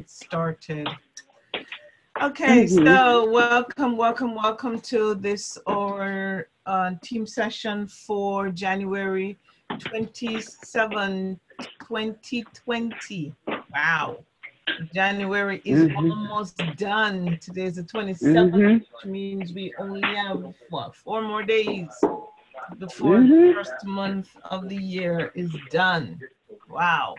Started. Okay, so welcome to this our team session for January 27, 2020. Wow, January is almost done. Today's the 27th, which means we only have what, 4 more days before the first month of the year is done. Wow.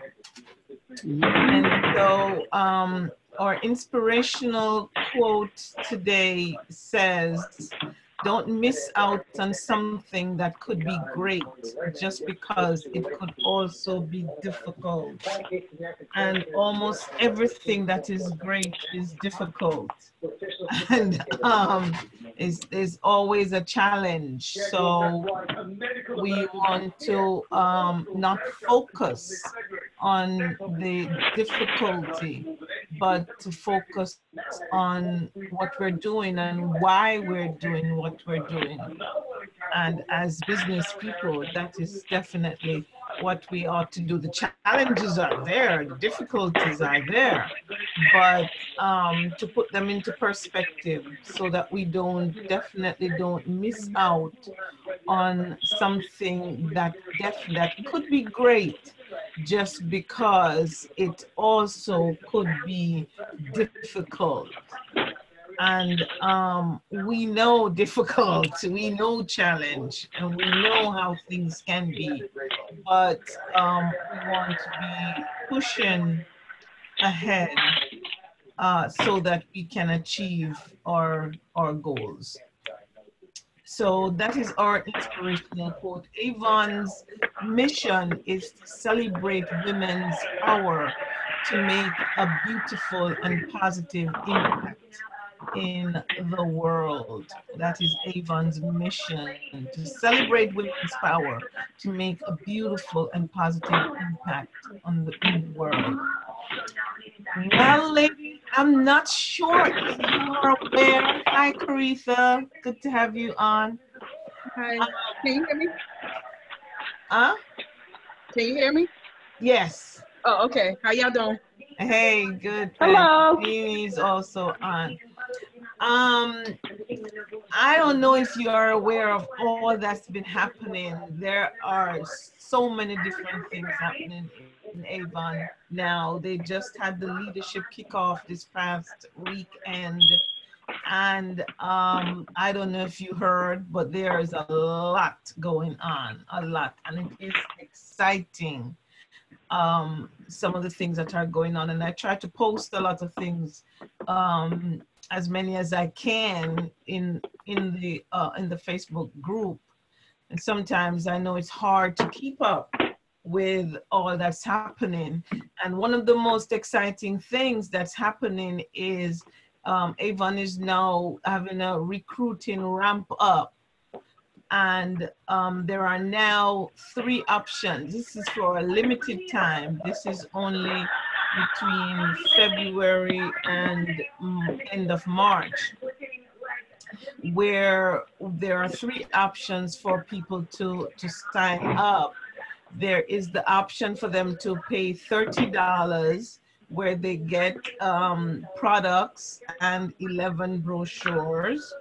And so our inspirational quote today says, don't miss out on something that could be great just because it could also be difficult. And almost everything that is great is difficult. And is always a challenge. So we want to not focus on the difficulty, but to focus on what we're doing and why we're doing what we're doing. And as business people, that is definitely what we ought to do. The challenges are there, the difficulties are there, but to put them into perspective so that we definitely don't miss out on something that could be great just because it also could be difficult. And we know difficult, we know challenge, and we know how things can be, but we want to be pushing ahead so that we can achieve our goals. So that is our inspirational quote. Avon's mission is to celebrate women's power to make a beautiful and positive impact in the world. That is Avon's mission, to celebrate women's power to make a beautiful and positive impact in the world. Well, lady, I'm not sure if you are aware. Hi, Caritha. Good to have you on. Hi. Can you hear me? Huh? Can you hear me? Yes. Oh, okay. How y'all doing? Hey, good. Hello. Amy's also on. I don't know if you are aware of all that's been happening. There are so many different things happening in Avon now. They just had the leadership kickoff this past weekend. And I don't know if you heard, but there is a lot going on, a lot. And it is exciting, some of the things that are going on. And I try to post a lot of things, as many as I can in the Facebook group. And sometimes I know it's hard to keep up with all that's happening. And one of the most exciting things that's happening is Avon is now having a recruiting ramp up. And there are now 3 options. This is for a limited time. This is only between February and end of March, where there are 3 options for people to sign up. There is the option for them to pay $30, where they get products and 11 brochures.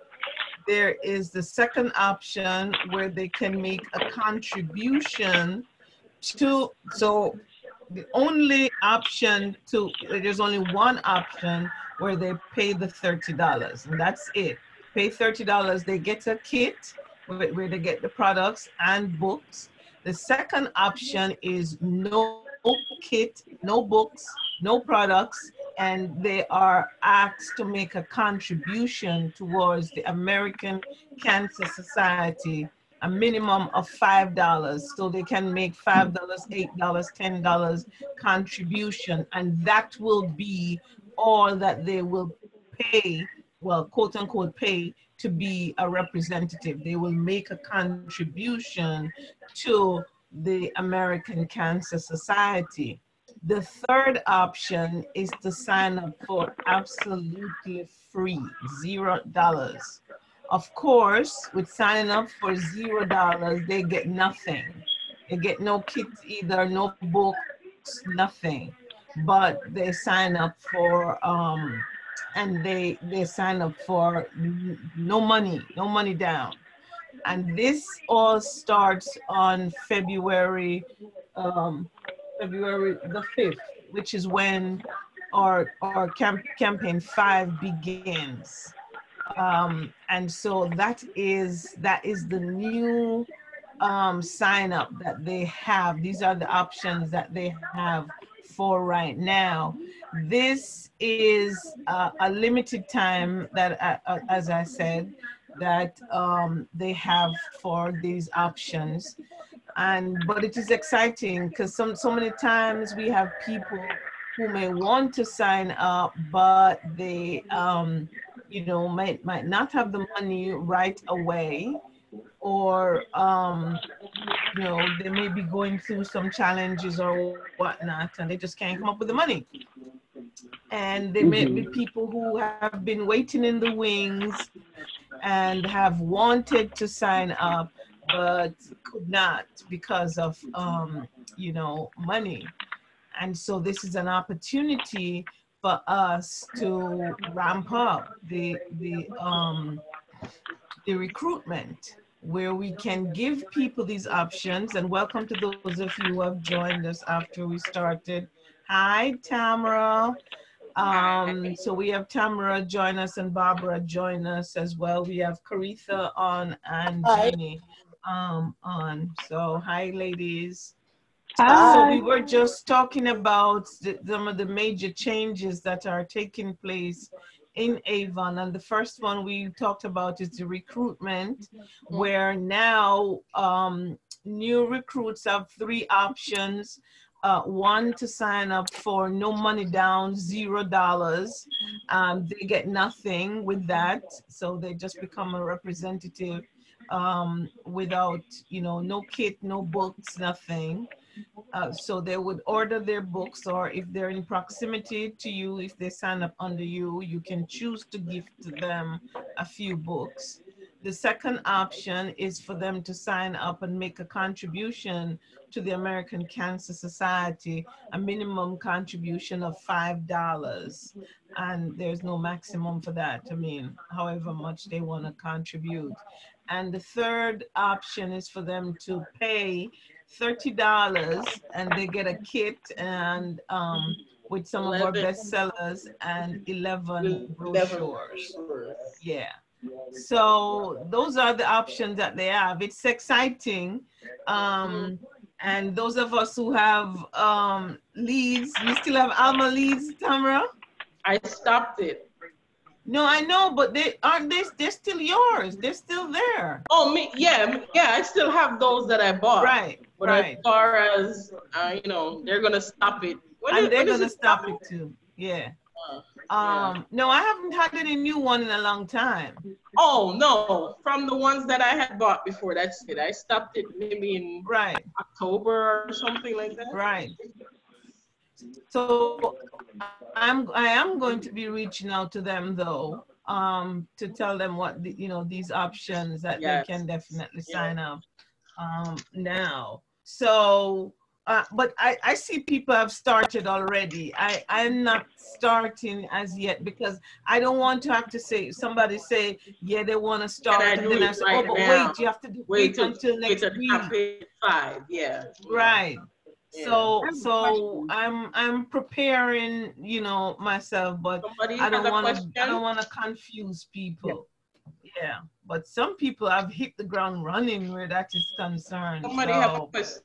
There is the second option where they can make a contribution to, so the only option to, there's only one option where they pay the $30, and that's it. Pay $30, they get a kit where they get the products and books. The second option is no kit, no books, no products, and they are asked to make a contribution towards the American Cancer Society, a minimum of $5. So they can make $5, $8, $10 contribution, and that will be all that they will pay, well, quote unquote, pay to be a representative. They will make a contribution to the American Cancer Society. The third option is to sign up for absolutely free, $0. Of course, with signing up for $0, they get nothing. They get no kits either, no books, nothing. but they sign up for and they sign up for no money down. And this all starts on February the 5th, which is when our campaign 5 begins. And so that is the new sign up that they have. These are the options that they have for right now. This is a limited time that, as I said, that they have for these options. But it is exciting because so many times we have people who may want to sign up, but they you know, might not have the money right away, or you know, they may be going through some challenges or whatnot, and they just can't come up with the money. And there may be people who have been waiting in the wings and have wanted to sign up, but could not because of you know, money. And so this is an opportunity for us to ramp up the recruitment, where we can give people these options. And welcome to those of you who have joined us after we started. Hi, Tamara. So we have Tamara join us and Barbara join us as well. We have Caritha on and Jeannie on. So hi, ladies. Hi. So we were just talking about some of the major changes that are taking place in Avon. And the first one we talked about is the recruitment, where now new recruits have 3 options. One, to sign up for no money down, $0. They get nothing with that. So they just become a representative without, you know, no kit, no books, nothing. So they would order their books, or if they're in proximity to you, if they sign up under you, you can choose to gift them a few books. The second option is for them to sign up and make a contribution to the American Cancer Society, a minimum contribution of $5. And there's no maximum for that. I mean, however much they want to contribute. And the third option is for them to pay $30 and they get a kit and with some of our bestsellers and 11 brochures. Yeah. So those are the options that they have. It's exciting. And those of us who have leads, you still have Alma leads, Tamara? I stopped it. No, I know, but they're still yours. They're still there. Oh, me, yeah, I still have those that I bought. Right, but right. As far as, you know, they're going to stop it. And they're going to stop it too. Yeah. No, I haven't had any new one in a long time. Oh, no. From the ones that I had bought before, that's it. I stopped it maybe in October or something like that. Right. So I am going to be reaching out to them though, to tell them what you know, these options that they can definitely sign up now. So but I see people have started already. I'm not starting as yet because I don't want to have to say, somebody say, yeah, they want to start, and then I say, oh, but wait, you have to wait until next week. 5, yeah. Right. Yeah. So I'm preparing, you know, myself, but I don't want to confuse people. Yeah. But some people have hit the ground running where that is concerned. Somebody have a question.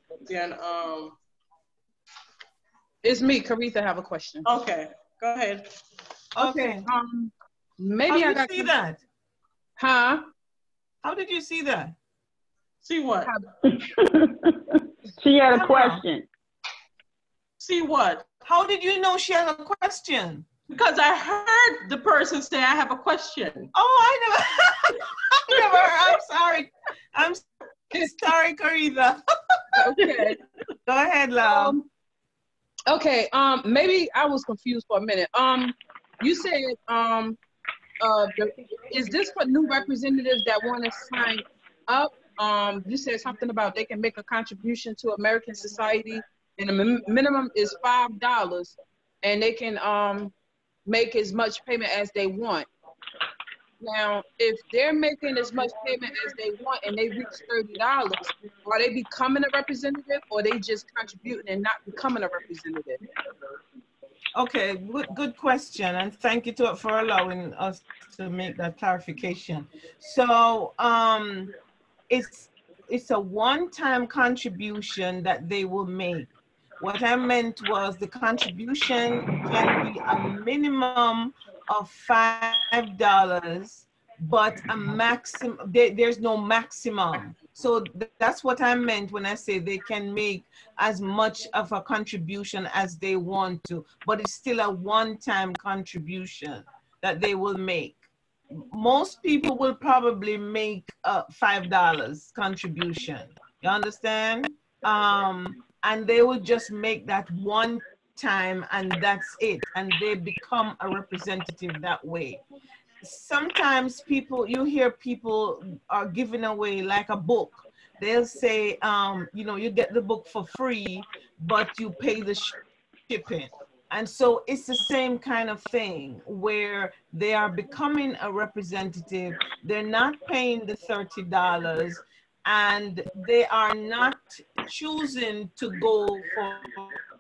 It's me, Caritha, have a question. Okay, go ahead. Okay. Maybe How did you see that? Huh? How did you see that? See what? She had a question. See what? How did you know she had a question? Because I heard the person say, I have a question. Oh, I never, I'm sorry. I'm sorry, Caritha. Okay. Go ahead, love. Okay, maybe I was confused for a minute. You said, is this for new representatives that want to sign up? You said something about they can make a contribution to American Society, and the minimum is $5. and they can make as much payment as they want. Now, if they're making as much payment as they want and they reach $30, are they becoming a representative, or they just contributing and not becoming a representative? Okay, good question, and thank you for allowing us to make that clarification. So it's a one-time contribution that they will make. What I meant was the contribution can be a minimum of $5, but a maximum, there's no maximum. So that's what I meant when I say they can make as much of a contribution as they want to, but it's still a one-time contribution that they will make. Most people will probably make a $5 contribution. You understand? And they will just make that one time and that's it. And they become a representative that way. Sometimes you hear people are giving away like a book. They'll say, you know, you get the book for free, but you pay the shipping. And so it's the same kind of thing where they are becoming a representative. They're not paying the $30 and they are not choosing to go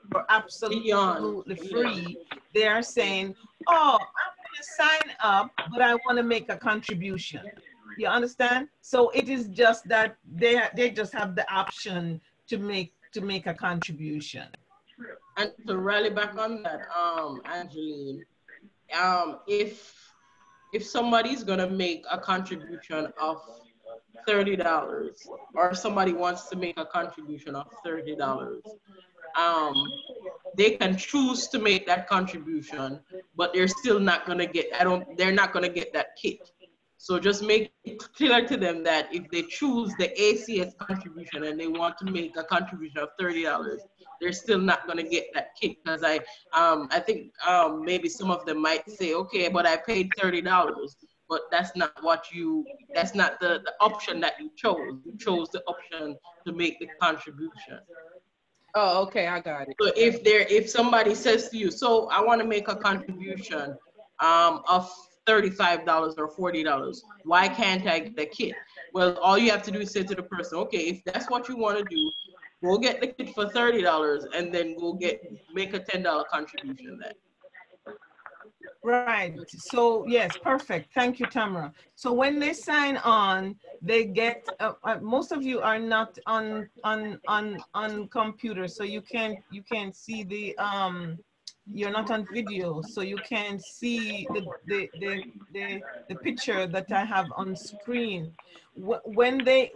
for absolutely free. They are saying, oh, I'm going to sign up, but I want to make a contribution. You understand? So it is just that they just have the option to make a contribution. And to rally back on that, Angeline, if somebody's gonna make a contribution of $30, or somebody wants to make a contribution of $30, they can choose to make that contribution, but they're still not gonna get. They're not gonna get that kit. So just make it clear to them that if they choose the ACS contribution and they want to make a contribution of $30, they're still not going to get that kit. Because I think maybe some of them might say, okay, but I paid $30, but that's not that's not the option that you chose. You chose the option to make the contribution. Oh, okay, I got it. So if somebody says to you, so I want to make a contribution of $35 or $40, why can't I get the kit? Well, all you have to do is say to the person, okay, if that's what you want to do, go get the kit for $30 and then make a $10 contribution then. Right. So yes, perfect. Thank you, Tamara. So when they sign on, they get. Most of you are not on computer, so you can't see the You're not on video, so you can see the picture that I have on screen. When they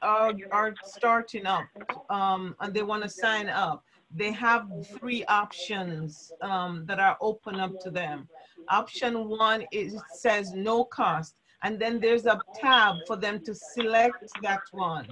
are starting up and they want to sign up, they have three options that are open up to them. Option one is, it says no cost, and then there's a tab for them to select that one.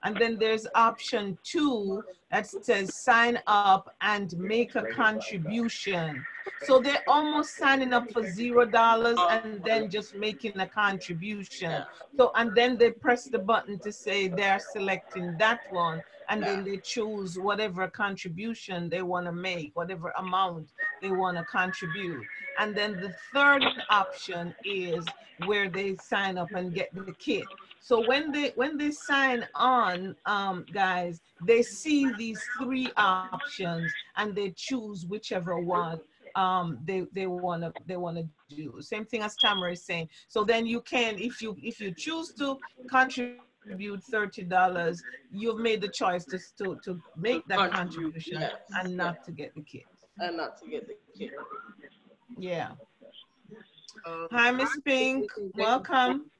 And then there's option two that says sign up and make a contribution. So they're almost signing up for $0 and then just making a contribution. So, and then they press the button to say they're selecting that one, and then they choose whatever contribution they want to make, whatever amount they want to contribute. And then the third option is where they sign up and get the kit. So when they sign on, guys, they see these three options and they choose whichever one they wanna do. Same thing as Tamara is saying. So then you can, if you choose to contribute $30, you've made the choice to make that contribution, yes, and not to get the kit. And not to get the kit. Yeah. Hi, Miss Pink. Welcome.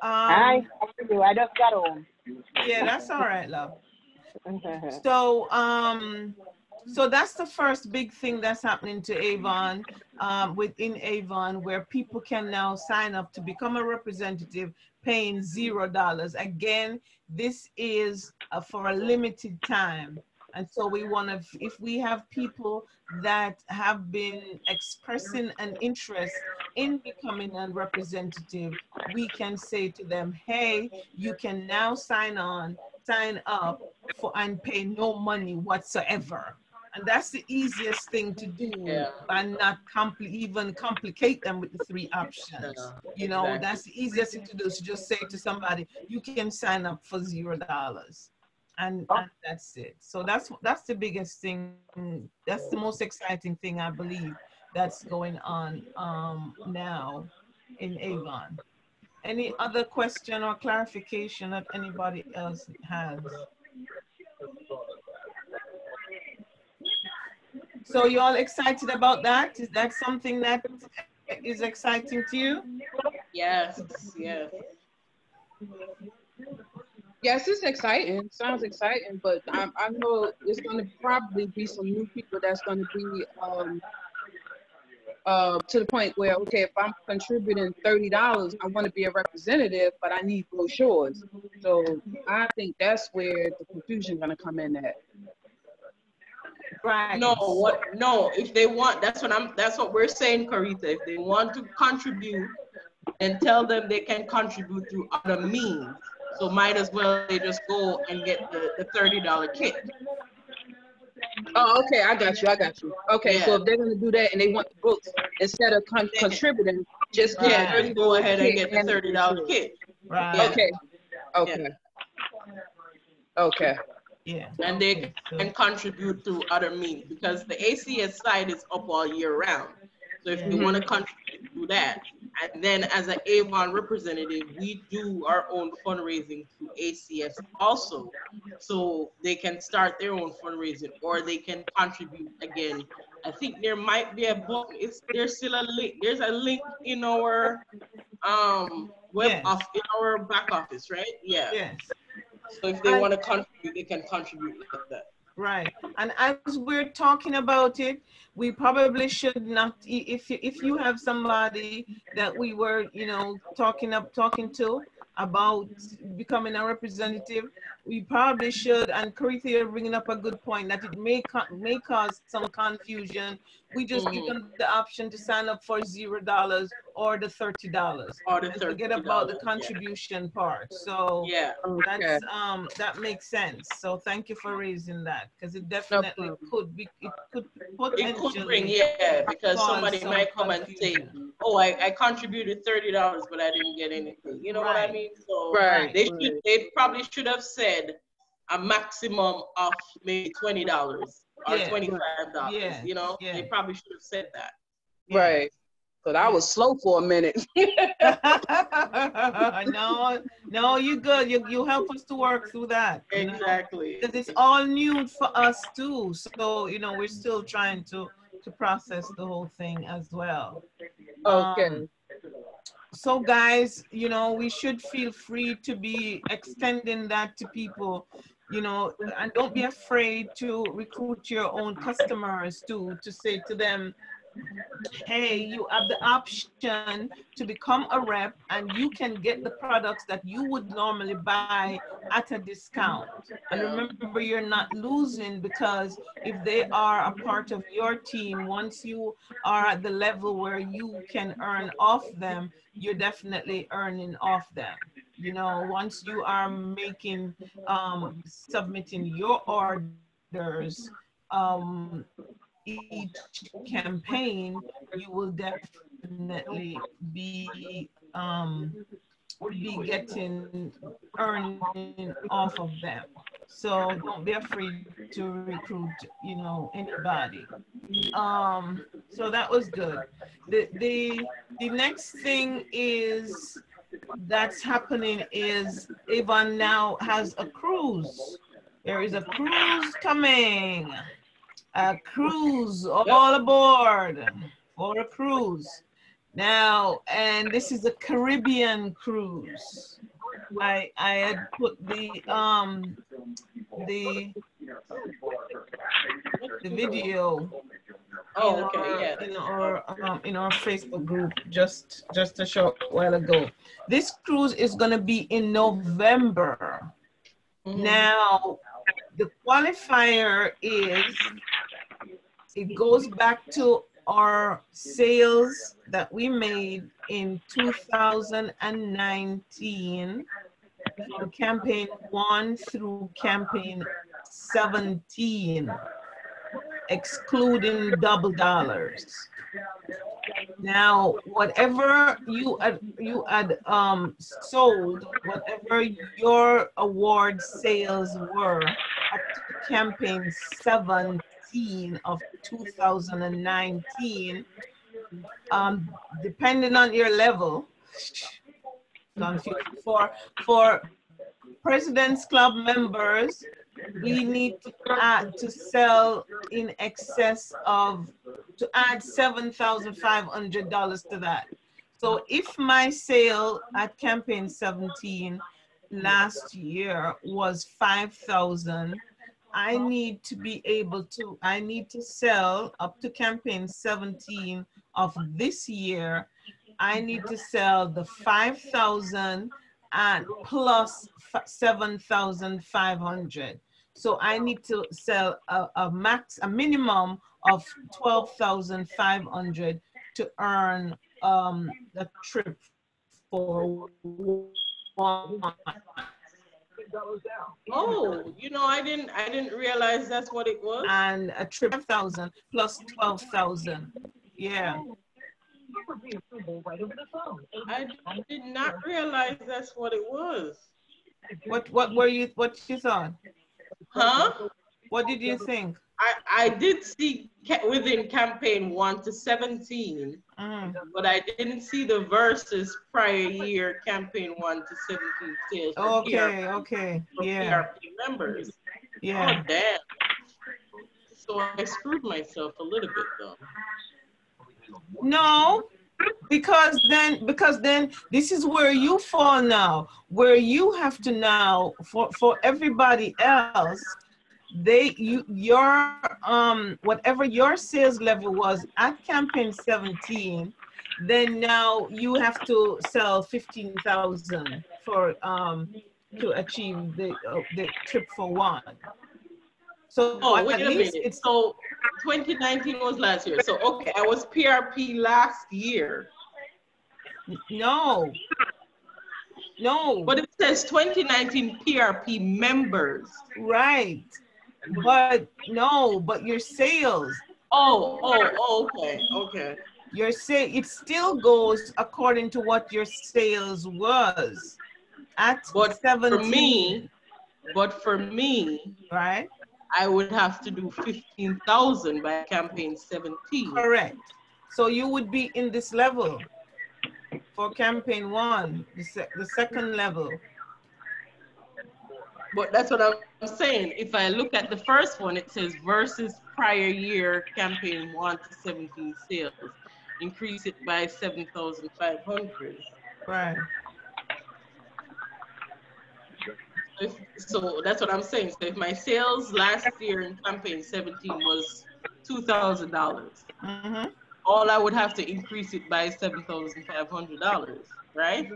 Hi, how are you? I just got home. Yeah, that's all right, love. So, so that's the first big thing that's happening to Avon, within Avon, where people can now sign up to become a representative paying $0. Again, this is for a limited time. And so we want to, if we have people that have been expressing an interest in becoming a representative, we can say to them, hey, you can now sign up and pay no money whatsoever. And that's the easiest thing to do, and not even complicate them with the 3 options. You know, exactly. that's the easiest thing to do. So just say to somebody, you can sign up for $0. And that's it. So that's the biggest thing. That's the most exciting thing, I believe, that's going on now in Avon. Any other question or clarification that anybody else has? So you all excited about that? Is that something that is exciting to you? Yes, yes. Yes, it's exciting. Sounds exciting, but I know it's going to probably be some new people that's going to be to the point where, okay, if I'm contributing $30, I want to be a representative, but I need brochures. So I think that's where the confusion going to come in at. Right. No, if they want, that's what we're saying, Carita. If they want to contribute, then tell them they can contribute through other means. So might as well they just go and get the $30 kit. Oh, okay, I got you. Okay, Yeah. so if they're gonna do that and they want the books instead of contributing, just get just go ahead and get the $30 kit. Right. Yeah. Okay. Okay. Yeah. And they can contribute through other means, because the ACS site is up all year round. So if you want to contribute through that, and then as an Avon representative, we do our own fundraising through ACS also. So they can start their own fundraising, or they can contribute again. I think there might be a button. There's still a link. There's a link in our in our back office, right? Yeah. Yes. So if they want to contribute, they can contribute like that. Right. And as we're talking about it, we probably should not, if you have somebody that we were, you know, talking to about becoming a representative, we probably should, and Caritha, you're bringing up a good point, that it may cause some confusion. We just give them the option to sign up for $0 or the $30. Or the and forget about the contribution part. So yeah, that's that makes sense. So thank you for raising that, because it definitely could be, it could potentially bring, because somebody might come and say, oh, I contributed $30, but I didn't get anything. You know what I mean? So they probably should have said a maximum of maybe $20 or $25. You know, they probably should have said that. Right. But I was slow for a minute. No, you good. You help us to work through that. Exactly. Because it's all new for us too. So, you know, we're still trying to process the whole thing as well. Okay. So guys, you know, we should feel free to be extending that to people, you know, and don't be afraid to recruit your own customers too, to say to them, hey, you have the option to become a rep and you can get the products that you would normally buy at a discount. And remember, you're not losing, because if they are a part of your team, once you are at the level where you can earn off them, you're definitely earning off them. You know, once you are making, submitting your orders, each campaign, you will definitely be getting earning off of them. So don't be afraid to recruit, you know, anybody. So that was good. The next thing is that's happening is Avon now has a cruise. There is a cruise coming. A cruise, all aboard for a cruise. Now, and this is a Caribbean cruise. I had put the video in our Facebook group just a short while ago. This cruise is going to be in November. Now, the qualifier is, it goes back to our sales that we made in 2019 from campaign 1 through campaign 17. excluding double dollars. Now, whatever you had sold, whatever your award sales were up to campaign 17 of 2019, depending on your level, for President's Club members, we need to sell in excess of, to add $7,500 to that. So if my sale at campaign 17 last year was 5,000, I need to be able to, I need to sell up to campaign 17 of this year. I need to sell the 5,000 and plus 7,500. So I need to sell a minimum of 12,500 to earn the trip for one. Oh, you know, I didn't realize that's what it was. And a trip 5,000 plus 12,000. Yeah. I did not realize that's what it was. What you thought? Huh? What did you think? I did see within campaign 1 to 17, but I didn't see the versus prior year campaign 1 to 17 sales. Okay, for yeah. PRP members. Yeah. Oh, damn. So I screwed myself a little bit though. No, because then this is where you fall now, where you have to now, for everybody else, your whatever your sales level was at campaign 17, then now you have to sell 15,000 for to achieve the trip for one. So wait a minute. So 2019 was last year. So okay, I was PRP last year. No. But it says 2019 PRP members. Right. But no, but your sales. Okay. Your it still goes according to what your sales was at 17. But for me, right? I would have to do 15,000 by campaign 17. Correct. So you would be in this level for campaign 1, the second level. But that's what I'm saying. If I look at the first one, it says versus prior year campaign 1 to 17 sales, increase it by 7,500. Right. So that's what I'm saying. So if my sales last year in campaign 17 was $2,000, all I would have to increase it by $7,500, right?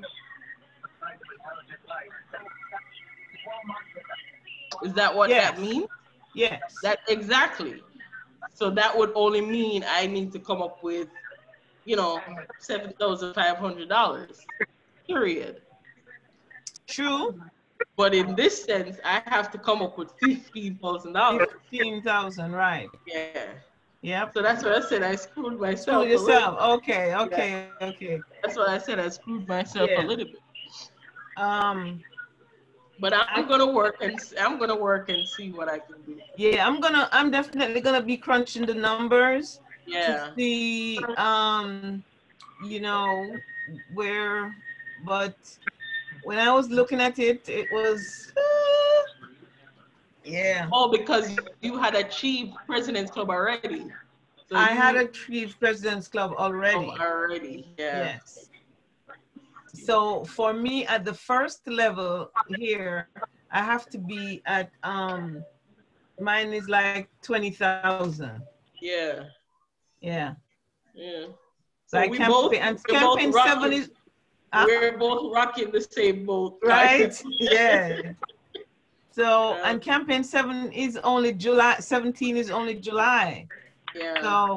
Is that what that means? Yes. That exactly. So that would only mean I need to come up with, you know, $7,500. Period. True. But in this sense, I have to come up with $15,000. 15,000, right? Yeah. Yep. So that's what I said. I screwed myself. Screwed yourself. Okay. That's what I said. I screwed myself a little bit. But I'm gonna work and see what I can do. Yeah, I'm definitely gonna be crunching the numbers. Yeah. To see you know, where, but when I was looking at it, it was yeah. Oh, because you had achieved President's Club already. So I had achieved President's Club already. Yeah. Yes. So for me at the first level here, I have to be at mine is like 20,000. Yeah. Yeah. Yeah. So like campaign 7 is we're both rocking the same boat. Right? Yeah. So and campaign 7 is only July, 17 is only July. Yeah.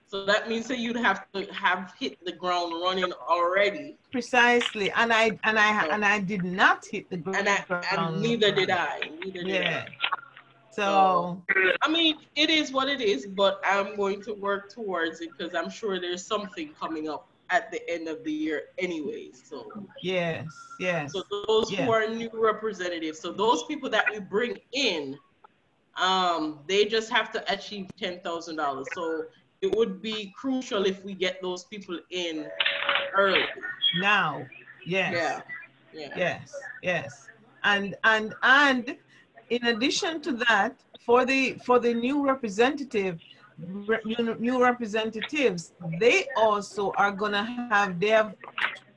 So that means that you'd have to have hit the ground running already. Precisely, and I did not hit the ground. And neither did I. So I mean, it is what it is, but I'm going to work towards it because I'm sure there's something coming up at the end of the year anyway. Yes, yes, So those who yes. are new representatives, so those people that we bring in, they just have to achieve $10,000. So it would be crucial if we get those people in early. Now, yes, Yeah, yeah. yes, yes. And in addition to that, for the new new representatives, they also are gonna they have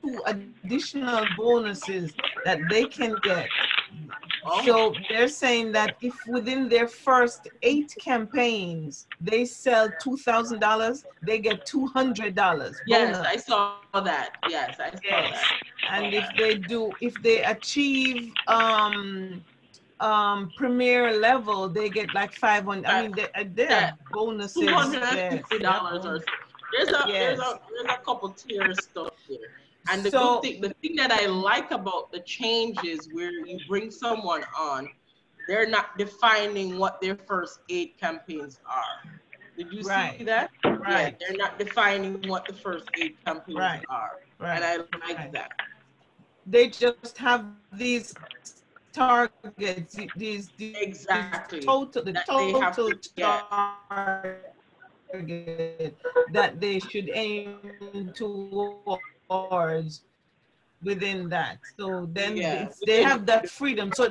two additional bonuses that they can get. Oh, So they're saying that if within their first 8 campaigns they sell $2,000, they get $200 yes, I bonus. saw that. Yes, I saw that. Yes, Saw and that. if they achieve premier level, they get like 500. I That mean, they have that two bonuses. hundred and Yes, fifty they have dollars or bonus. so. Yes. There's a couple tier stuff there. And So the thing that I like about the changes where you bring someone on, they're not defining what their first 8 campaigns are. Did you see right, that? Yeah, right, they're not defining what the first 8 campaigns right, are. And right, I like right. that. They just have these targets, these Exactly. the That they have total to get. target that they should aim towards within that. So then Yeah, they within have that freedom. So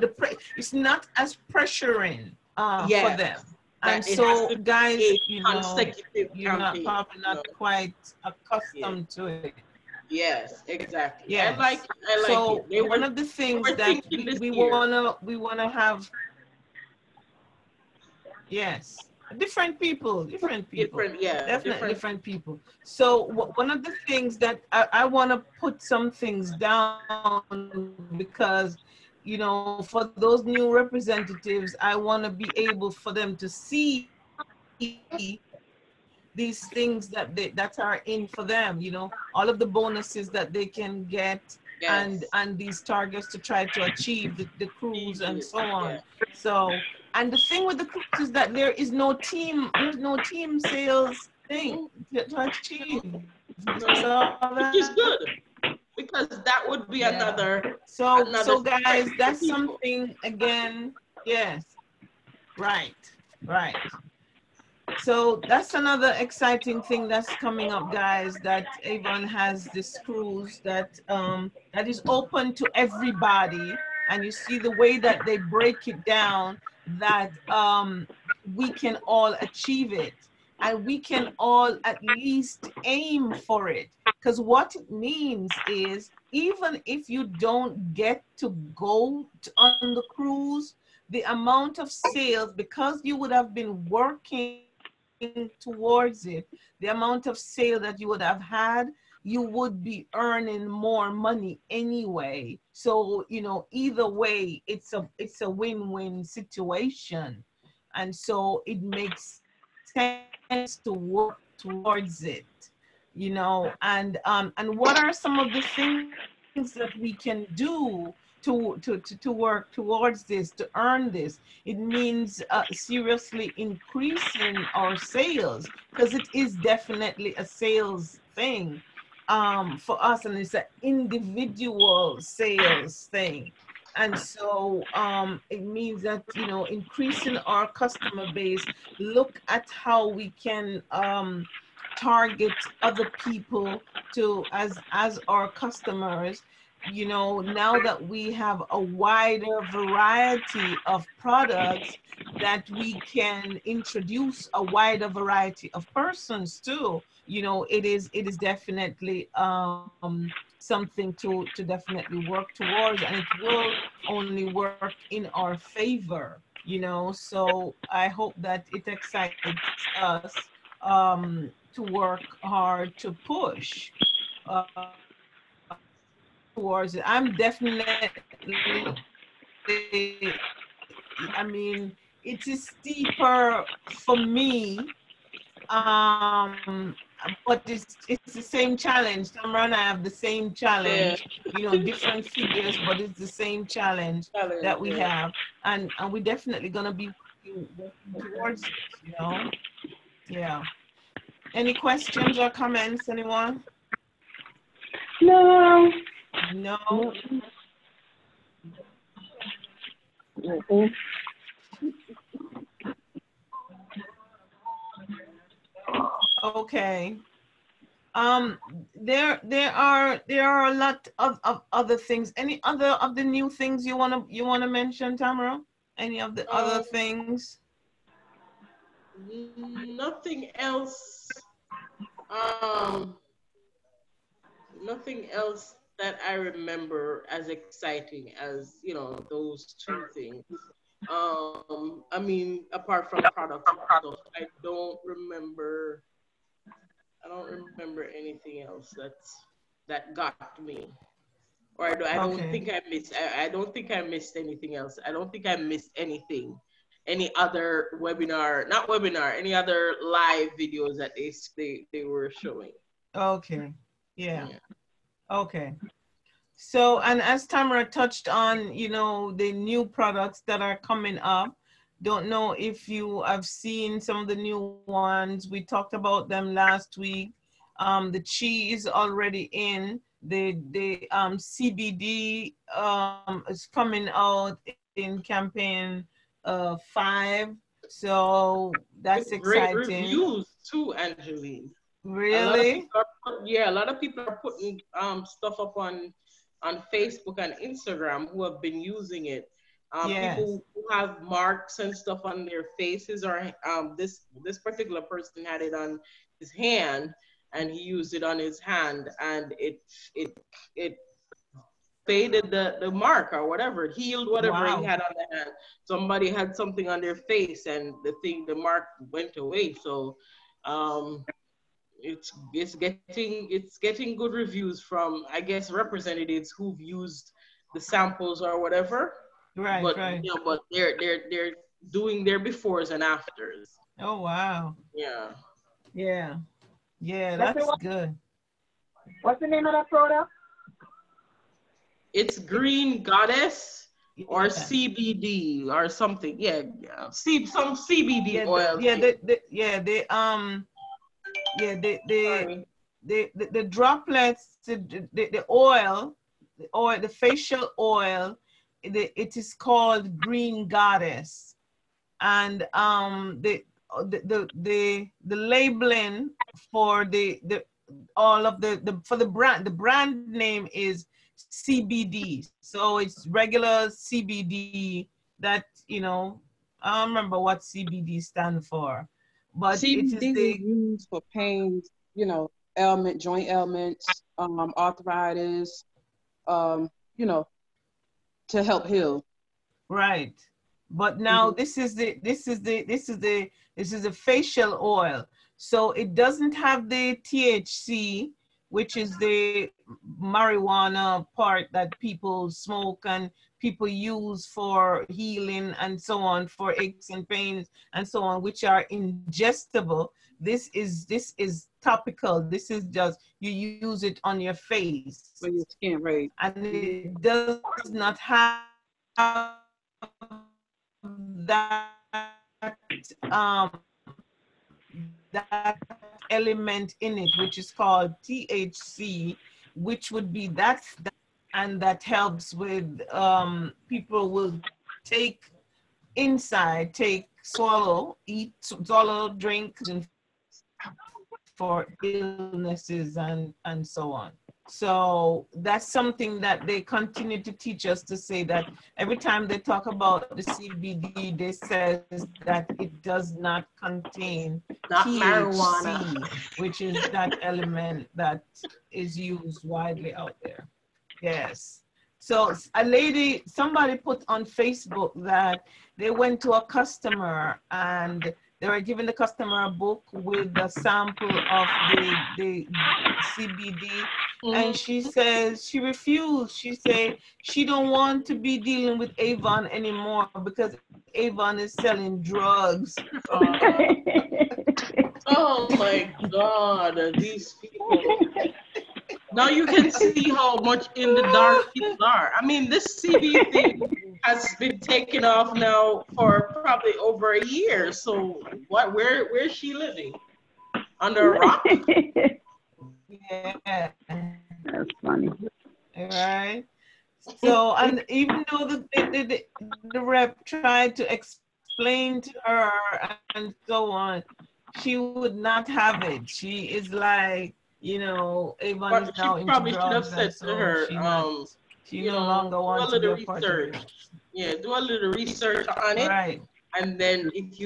it's not as pressuring for yes, them. And that it has so to guys, be a consecutive you're not campaign. probably You not know? quite Yeah. accustomed to it. Yes, exactly. Yes. I like it. So one of the They things were that thinking this we year. wanna have, yes, different people, Different, yeah, definitely different. different people. So one of the things that I want to put some things down, because for those new representatives, I want to be able for them to see these things that are in for them, all of the bonuses that they can get, and Yes. these targets to try to achieve the cruise Achieve and it. so on. Yeah. So, and the thing with the cruise is that there's no team sales thing Mm-mm. to achieve. You No. saw Which that? is good because that would be Yeah. another So stress guys, for that's people. something again. Yes. Right. Right. So that's another exciting thing that's coming up, guys, that Avon has this cruise that is open to everybody. And you see the way that they break it down, that we can all achieve it, and we can all at least aim for it. Because what it means is, even if you don't get to go on the cruise, the amount of sales, because you would have been working towards it, the amount of sale that you would have had, you would be earning more money anyway. So, either way, it's a win-win situation. And so it makes sense to work towards it, and what are some of the things that we can do to work towards this, to earn this? It means seriously increasing our sales, because it is definitely a sales thing for us, and it's an individual sales thing. And so it means that, increasing our customer base, look at how we can target other people to as our customers. Now that we have a wider variety of products, that we can introduce a wider variety of persons too, it is definitely something to definitely work towards, and it will only work in our favor. So I hope that it excites us to work hard to push towards it. I'm definitely, I mean, it is steeper for me, but it's the same challenge. Tamara and I have the same Yeah. challenge, different figures, but it's the same challenge Challenge, that we yeah. have. And we're definitely gonna be working towards it, you know? Yeah. Any questions or comments, anyone? No. No? Mm-mm. Okay. There are a lot of other things. Any other of the new things you wanna mention, Tamara? Any of the other things? Nothing else. Nothing else that I remember as exciting as, you know, those two things. I mean, apart from products and stuff, I don't remember anything else that got me. Or I don't Okay. think I missed. I don't think I missed anything else. I don't think I missed anything. Any other webinar, not webinar, any other live videos that they were showing. Okay. Yeah. Yeah. Okay. So, and as Tamara touched on, you know, the new products that are coming up, don't know if you have seen some of the new ones. We talked about them last week. The cheese already in. The CBD is coming out in campaign 5. So that's With great exciting. reviews too, Angeline. A lot of Really? people are a lot of people are putting stuff up on Facebook and Instagram who have been using it. Yes. People who have marks and stuff on their faces, or this particular person had it on his hand, and he used it on his hand, and it faded the mark or whatever, it healed whatever he Wow. had on the hand. Somebody had something on their face, and the mark went away. So um, it's getting good reviews from, I guess, representatives who've used the samples or whatever. Right, But right. you know, but they're doing their befores and afters. Oh, wow. Yeah. Yeah. Yeah, That's it. that's good. What's the name of that product? It's Green Goddess or Yeah. CBD or something. Yeah, yeah. Some CBD Yeah, oil. Sorry. the droplets, the oil, the facial oil, it is called Green Goddess. And the labeling for the all of the for the brand name is CBD. So it's regular CBD that, you know, I don't remember what CBD stand for, but it is CBD is the used for pain, you know, joint ailments, arthritis, you know, to help heal. right. But now Mhm. this is the facial oil. So it doesn't have the THC, which is the marijuana part that people smoke and people use for healing and so on, for aches and pains and so on, which are ingestible. This is topical. This is just you use it on your face, For your skin, right? and Mhm. it does not have that element in it, which is called THC, which would be and that helps with people will take swallow, drink, and for illnesses and so on. So that's something that they continue to teach us, to say that every time they talk about the CBD, they says that it does not contain Not marijuana. THC, which is that element that is used widely out there. Yes. So somebody put on Facebook that they went to a customer and they were giving the customer a book with a sample of the CBD, and she says she refused. She said she don't want to be dealing with Avon anymore because Avon is selling drugs. Oh my God, these people. Now you can see how much in the dark people are. I mean, this CB thing, has been taken off now for probably over a year. So where's she living? Under a rock? Yeah. That's funny. Right. So, and even though the rep tried to explain to her and so on, she would not have it. She is like, you know, Avon is But she now into probably should have drugs, and said to so her, she you no know, longer do a wants to be little a part of the research. drugs. Yeah, do a little research on it. Right. And then if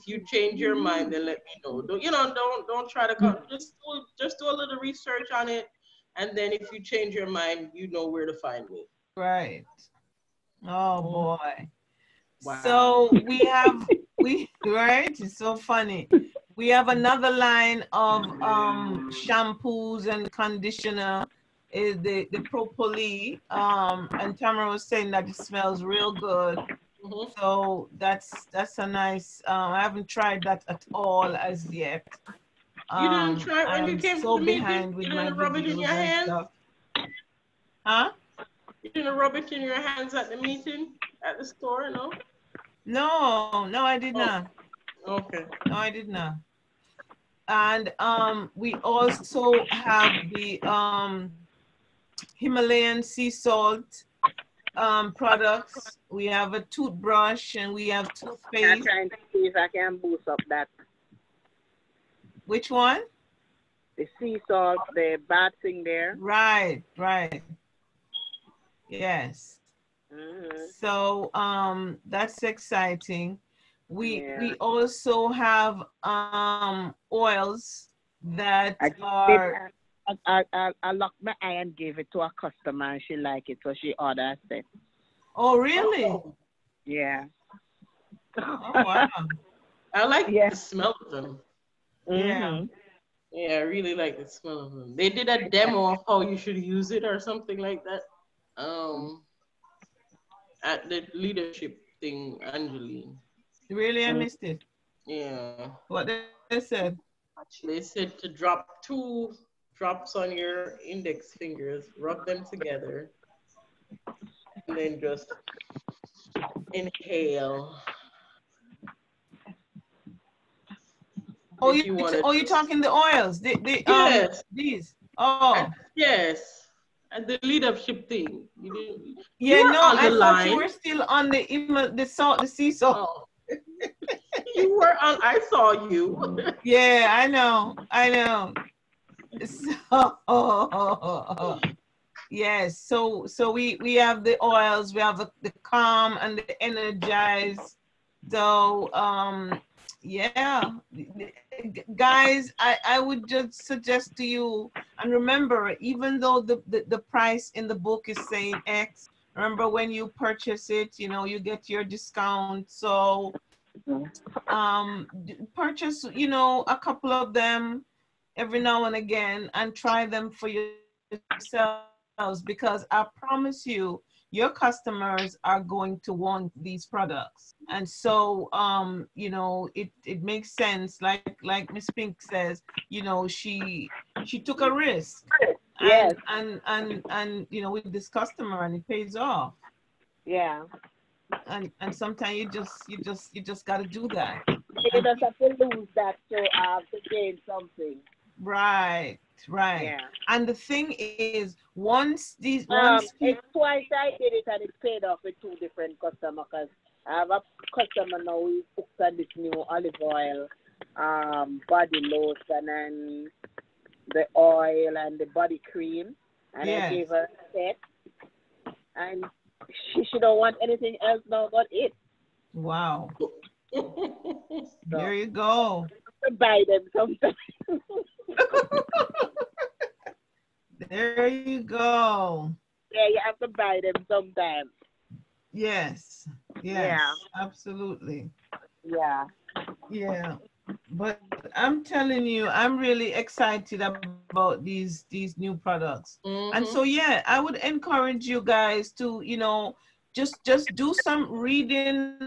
you change your mind, then let me know. Don't try to come. Just do a little research on it, and then if you change your mind, you know where to find me. Right. Oh boy. Wow. So right, it's so funny. We have another line of shampoos and conditioner is the Propolis. And Tamara was saying that it smells real good. So that's a nice, I haven't tried that at all as yet. You didn't try it I when you am came to so the meeting? behind with You my didn't rub it in your videos and hands? stuff. Huh? You didn't rub it in your hands at the meeting? At the store, no? No, I did not. Okay. No, I did not. And we also have the Himalayan sea salt products. We have a toothbrush and we have I'm toothpaste. trying to see if I can boost up that. Which one? The sea salt, the bad thing there. Right. Yes. Mm-hmm. So that's exciting. We Yeah. also have oils that are. I locked my eye and gave it to a customer and she liked it, so she ordered it. Oh, really? Oh, Yeah. Oh, wow. I like Yeah. the smell of them. Yeah. Yeah, I really like the smell of them. They did a demo of how you should use it or something like that. At the leadership thing, Angeline. Really, I missed it. Yeah. What they said. They said to drop 2 drops on your index fingers, rub them together, and then just inhale. Oh, If you want to. you're talking the oils. Yes. These. Oh. Yes. At the leadership thing. You Yeah, were no, on the I thought you line. were still on the sea salt. Oh. You were on. I saw you. Yeah, I know. So yes, so we have the oils, we have the calm and the energize. So yeah, guys, I would just suggest to you, and remember, even though the price in the book is saying X, remember when you purchase it, you know, you get your discount. So purchase, you know, a couple of them every now and again and try them for yourselves, because I promise you, your customers are going to want these products. And so you know, it makes sense, like Miss Pink says, you know, she took a risk. Yes. And you know, with this customer, and it pays off. Yeah. And sometimes you just got to do that. You just have to lose that to gain something. Right. Yeah. And the thing is, once It's twice I did it and it paid off with 2 different customers, because I have a customer now who hooked on this new olive oil, body lotion and the oil and the body cream, and I gave her a set, and she don't want anything else now but it. Wow. So, There you go. to buy them sometimes. There you go. Yeah, you have to buy them sometimes. Yes. Yeah. Absolutely. Yeah. Yeah. But I'm telling you, I'm really excited about these new products. And so yeah, I would encourage you guys to, you know, just do some reading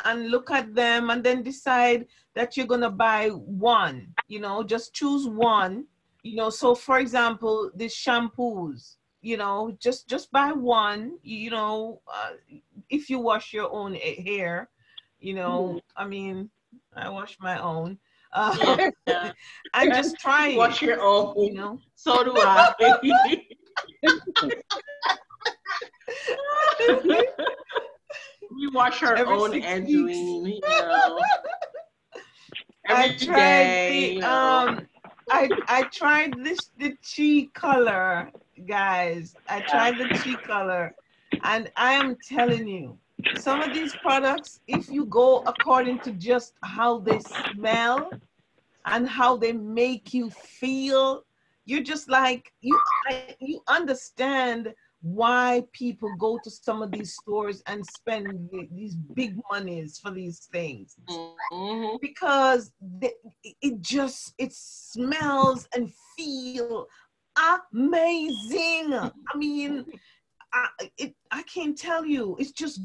and look at them, and then decide that you're gonna buy one. You know, just choose one. You know, so for example, these shampoos, you know, just buy one, you know, if you wash your own hair, you know, I mean, I wash my own. Yeah. And just try it. Wash your own. You know? So do I. We wash our Every own 6 Angeline, weeks. you know. I tried I tried the chi color, guys. I tried the chi color, and I am telling you, some of these products, if you go according to just how they smell and how they make you feel, you're just like, you understand why people go to some of these stores and spend these big monies for these things. Mm-hmm. Because it smells and feel amazing. I mean, I can't tell you, it's just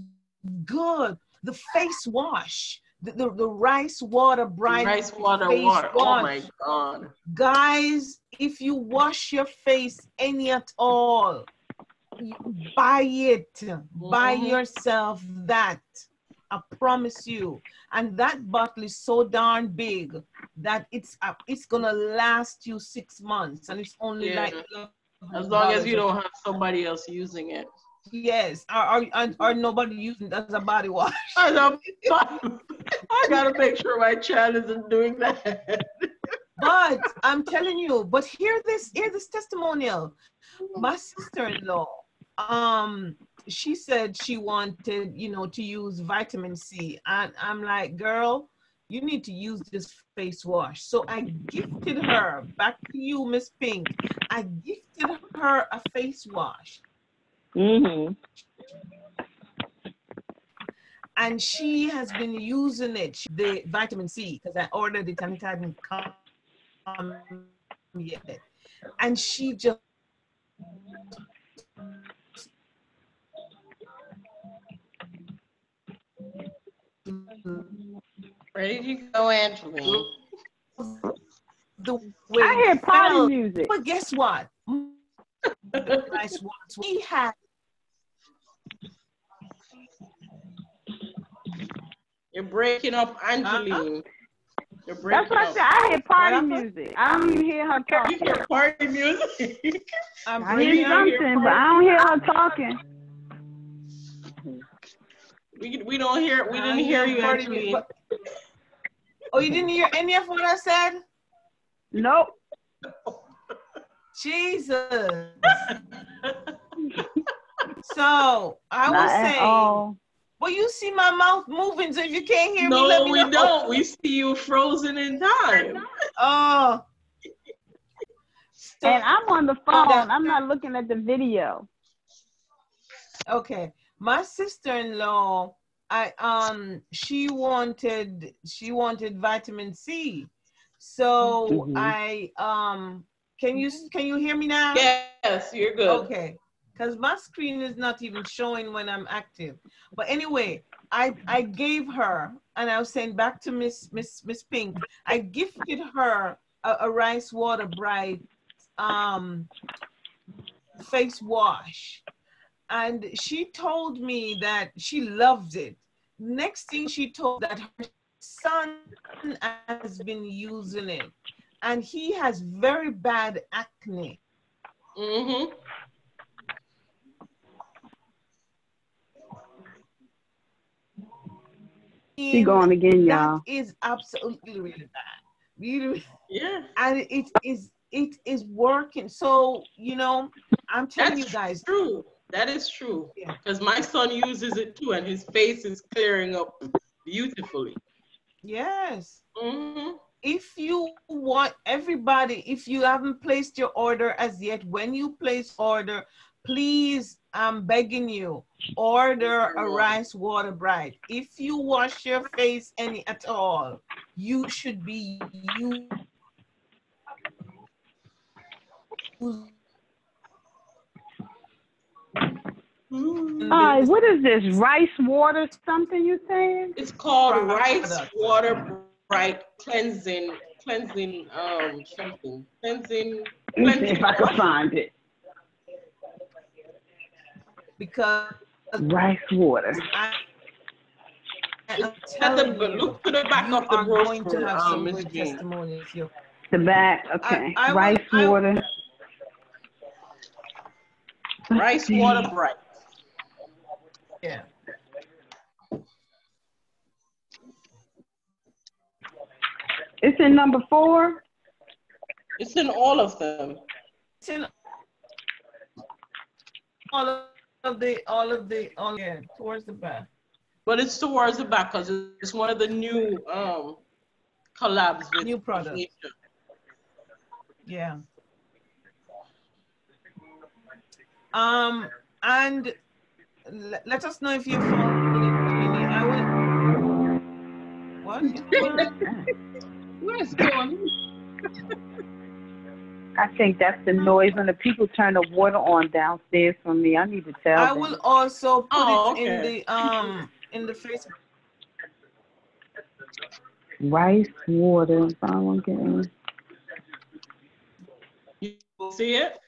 good. The face wash, the rice water bright Rice water face water. wash. Oh my God. Guys, if you wash your face any at all, buy it. Buy yourself that. I promise you. And that bottle is so darn big that it's gonna last you 6 months, and it's only like as long as you don't have somebody else using it. Yes, or nobody using it as a body wash. I gotta make sure my child isn't doing that. But I'm telling you, but hear this testimonial. My sister-in-law, she said she wanted, you know, to use vitamin C, and I'm like, girl, you need to use this face wash. So I gifted her, back to you, Miss Pink, I gifted her a face wash. And she has been using it, the vitamin C, because I ordered it and it hadn't come yet. And she just Ready to go, Angeline? The way I hear party music. But guess what? Nice ones. We had. You're breaking up, Angeline. You're breaking That's what I said. I hear party music. I don't even hear her talking. You hear party music? I hear something, but I don't hear her talking. We don't hear. We didn't hear you, Angeline. Oh, you didn't hear any of what I said? Nope. Jesus. So I was saying, well, you see my mouth moving, so if you can't hear me, let me know. No, we don't. We see you frozen in time. Oh. And I'm on the phone. I'm not looking at the video. Okay. My sister-in-law, she wanted vitamin C. So can you hear me now? Yes, you're good. Okay. Because my screen is not even showing when I'm active. But anyway, I gave her, and I was saying back to Miss Pink, I gifted her a rice water bright face wash. And she told me that she loved it. Next thing she told that her son has been using it, and he has very bad acne. She going again, y'all. That is absolutely really bad. Really, yeah. And it is working. So, you know, I'm telling you guys. True. That is true. Because my son uses it too, and his face is clearing up beautifully. Yes. If you want, everybody, if you haven't placed your order as yet, when you place order, please, I'm begging you, order a rice water bright. If you wash your face any at all, you should be using. What is this? Rice water something you saying? It's called rice water bright cleansing something. Cleansing. Let me see if I can find it. because Rice water. I'm telling you, look to the back you of the are going to brochure, have some Miss great Jean. testimonies. The back, okay. Rice I water. Rice water bright. Yeah. It's in number 4. It's in all of them. It's in yeah, towards the back. But it's towards the back because it's one of the new collabs with New product. Asia. Yeah. And let us know if you found it, Queenie. I will. What is going on? What's going on? I think that's the noise when the people turn the water on downstairs for me. I need to tell them. I will also put it okay. in the Facebook. Rice water. Buy one get one. You see it?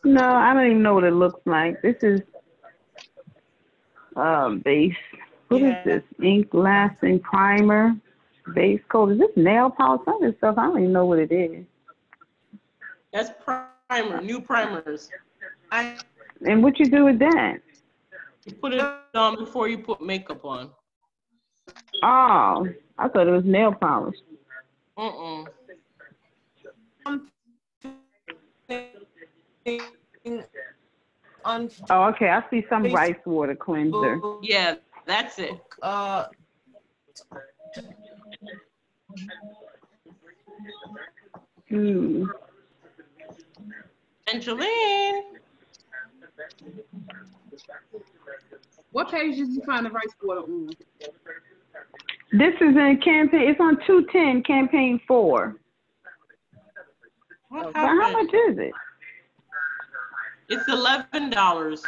No, I don't even know what it looks like. This is base. What is this? Ink lasting primer. Base coat. Is this nail polish? Some of this stuff, I don't even know what it is. That's primer, new primers. And what you do with that? You put it on before you put makeup on. Oh, I thought it was nail polish. Mm-mm. Oh, okay. I see some rice water cleanser. Yeah, that's it. Angeline. What page did you find the rice water on? This is in campaign. It's on 210 campaign 4. What but how much is it? It's $11.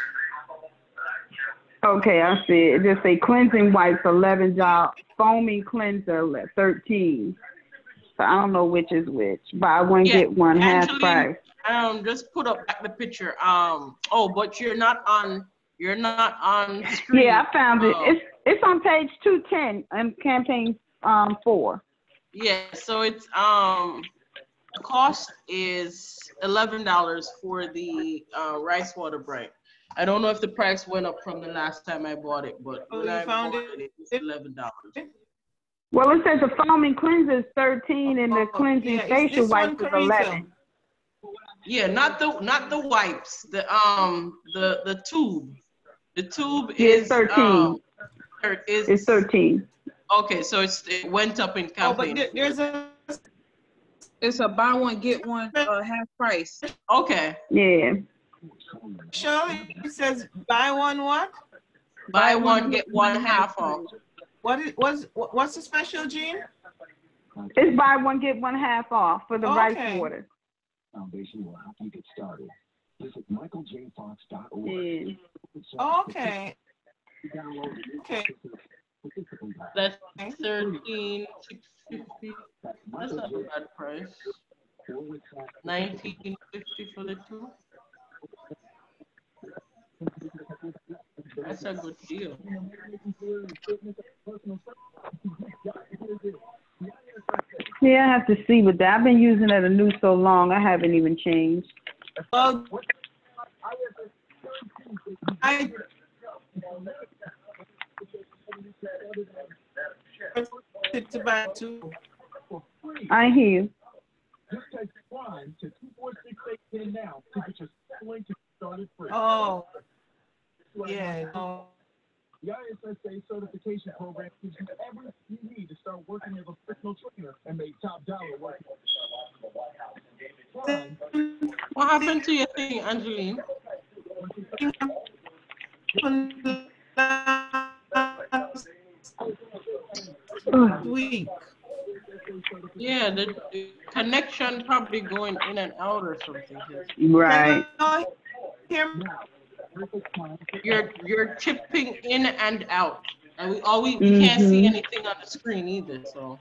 Okay, I see it. It just say cleansing wipes $11, foaming cleanser $13. So I don't know which is which. Buy one get one half price. Just put up back the picture. Oh, but you're not on screen. Yeah, I found it. It's on page 210 in campaign 4. Yeah, so it's the cost is $11 for the rice water bright. I don't know if the price went up from the last time I bought it, but when I bought it was $11. Well, it says the foaming cleanser is $13 and the cleansing facial wipes is $11. Yeah, not the wipes. The tube. The tube is $13. It's $13. Okay, so it went up in campaign. Oh, but it's a buy one get one half price. Okay. Yeah. Shirley, it says buy one what? Buy one get one half off. What's the special, Jean? It's buy one get one half off for the rice water. Foundation will help you get started. Visit michaeljfox.org. Yeah. Okay. Okay. That's $13.650. That's not a bad price. $19.50 for the two. That's a good deal. Yeah, I have to see with that. I've been using it anew so long, I haven't even changed. Well, I to buy two. I hear you. Just text Prime to 24688 now to get your link to started free. Oh, yeah. Oh. The ISSA certification program gives you everything you need to start working as a personal trainer and make top dollar working. What happened to your thing, Angeline? Week. Yeah, the connection probably going in and out or something. Right. You're chipping in and out, and we can't see anything on the screen either. So.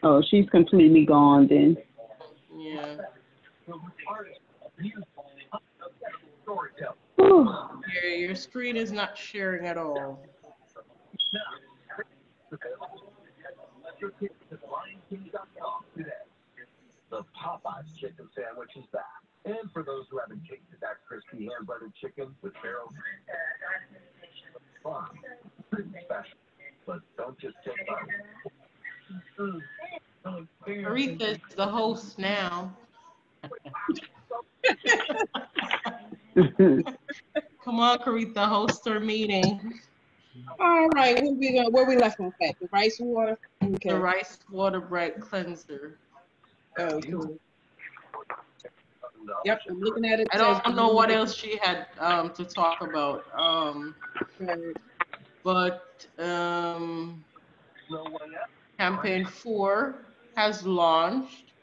Oh, she's completely gone then. Yeah. Your screen is not sharing at all. The Popeyes chicken sandwich is back. And for those who haven't tasted that crispy hand-buttered chicken with barrel fun, pretty special. But don't just take Aretha is the host now. Come on, Caritha, host our meeting. All right, where we left off at? The rice water? Okay. The rice water bread cleanser. Oh, cool. Yep, I'm looking at it. I don't know what else she had to talk about. But campaign 4 has launched,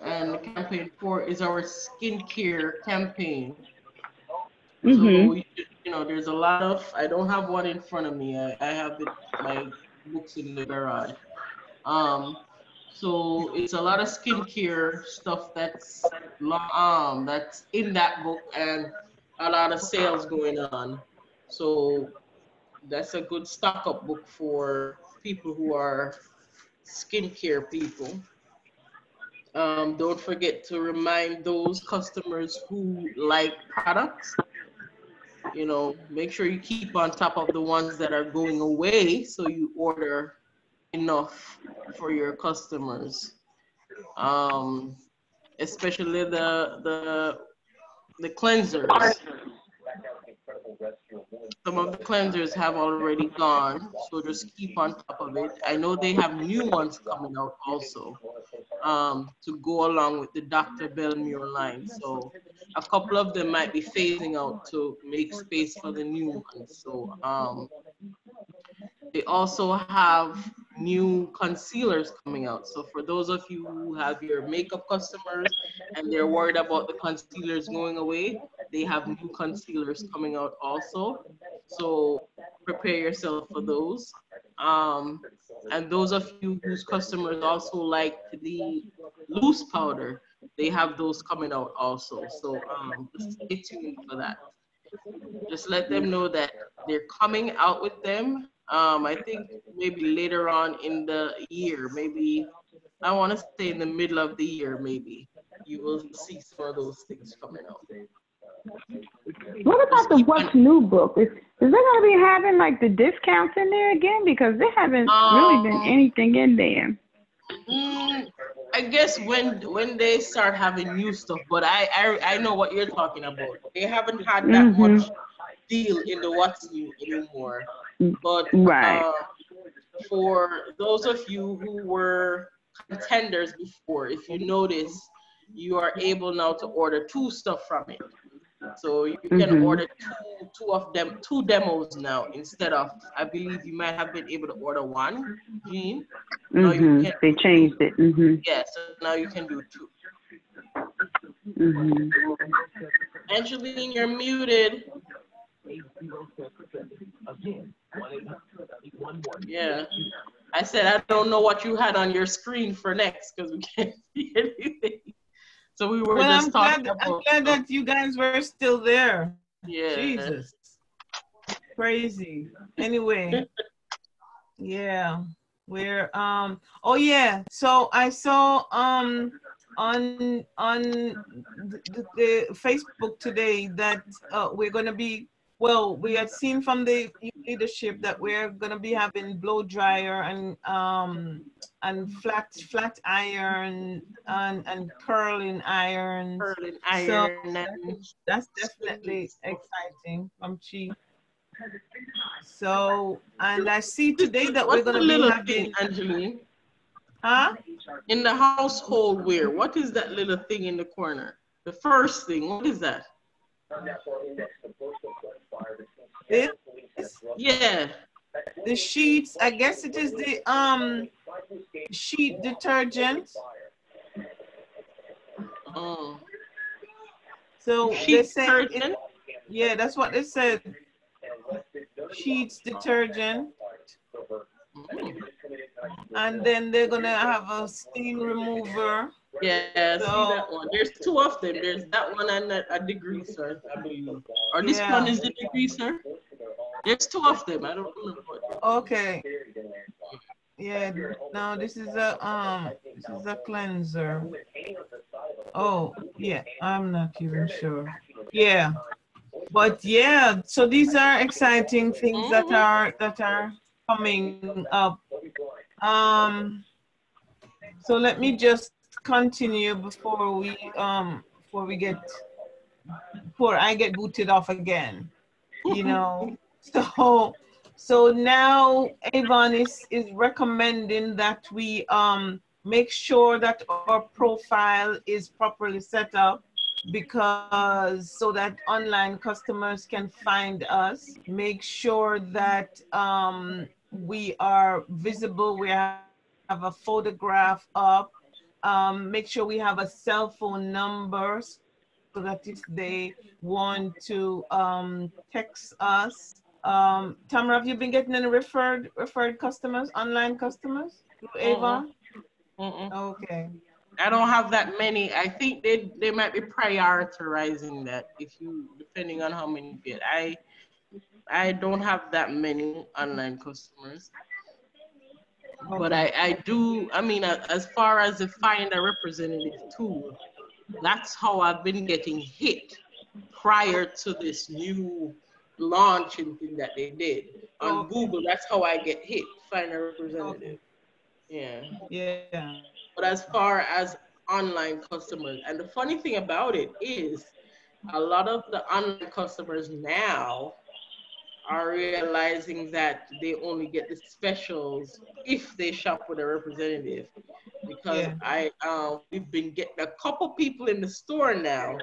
and campaign 4 is our skincare campaign. So you know, there's a lot of. I don't have one in front of me. I have my books in the garage. So it's a lot of skincare stuff that's in that book, and a lot of sales going on. So that's a good stock up book for people who are skincare people. Don't forget to remind those customers who like products. You know, make sure you keep on top of the ones that are going away, so you order enough for your customers. Especially the cleansers. Some of the cleansers have already gone, so just keep on top of it. I know they have new ones coming out also, to go along with the Dr. Belmure line. So a couple of them might be phasing out to make space for the new ones. So they also have new concealers coming out. So for those of you who have your makeup customers and they're worried about the concealers going away, they have new concealers coming out also. So prepare yourself for those. And those of you whose customers also like the loose powder, they have those coming out also. So just stay tuned for that. Just let them know that they're coming out with them. I think maybe later on in the year, maybe I want to say in the middle of the year, maybe you will see some of those things coming out. What about the What's New book? Is they going to be having like the discounts in there again? Because there haven't really been anything in there. I guess when they start having new stuff, but I know what you're talking about. They haven't had that much deal in the What's New anymore. But for those of you who were contenders before, if you notice, you are able now to order 2 stuff from it. So you can order two demos now instead of, I believe you might have been able to order 1, Jean. Now you can they changed it. Yeah, so now you can do 2. Angeline, you're muted. Yeah, I said I don't know what you had on your screen for next because we can't see anything. So we were just talking about. I'm glad that you guys were still there. Yeah. Jesus. Crazy. Anyway. Yeah. We're oh yeah. So I saw on the Facebook today that we're gonna be, well, we had seen from the leadership that we're gonna be having blow dryer and flat iron and curling iron. So that's definitely exciting from Chi. So, and I see today that we're gonna be having, Angeline. Huh? In the household wear, what is that little thing in the corner? The first thing, what is that? This? Yeah. The sheets, I guess it is the sheet detergent. Oh. So sheet detergent? Yeah, that's what they said. Sheets detergent. and then they're gonna have a stain remover. Yeah, see So that one. There's two of them. There's that one and a degreaser, I believe. Or this yeah. one is the degreaser. There's two of them. I don't remember what. Okay. Yeah. No, this is a cleanser. Oh, yeah. I'm not even sure. Yeah. But yeah, so these are exciting things that are coming up. Um, so let me just continue before I get booted off again. You know. So now Avon is recommending that we make sure that our profile is properly set up, because so that online customers can find us. Make sure that we are visible, we have a photograph up, make sure we have a cell phone number so that if they want to text us. Tamara, have you been getting any referred customers, online customers through Mm-mm, Avon? mm-mm. Okay. I don't have that many. I think they might be prioritizing that if you depending on how many you get. I don't have that many online customers, but Okay. I do. I mean, as far as the find a representative tool, that's how I've been getting hit prior to this new launching thing that they did on Okay. Google. That's how I get hit. Find a Okay. representative. Yeah. Yeah. But as far as online customers, and the funny thing about it is a lot of the online customers now are realizing that they only get the specials if they shop with a representative. Because Yeah. we've been getting a couple people in the store now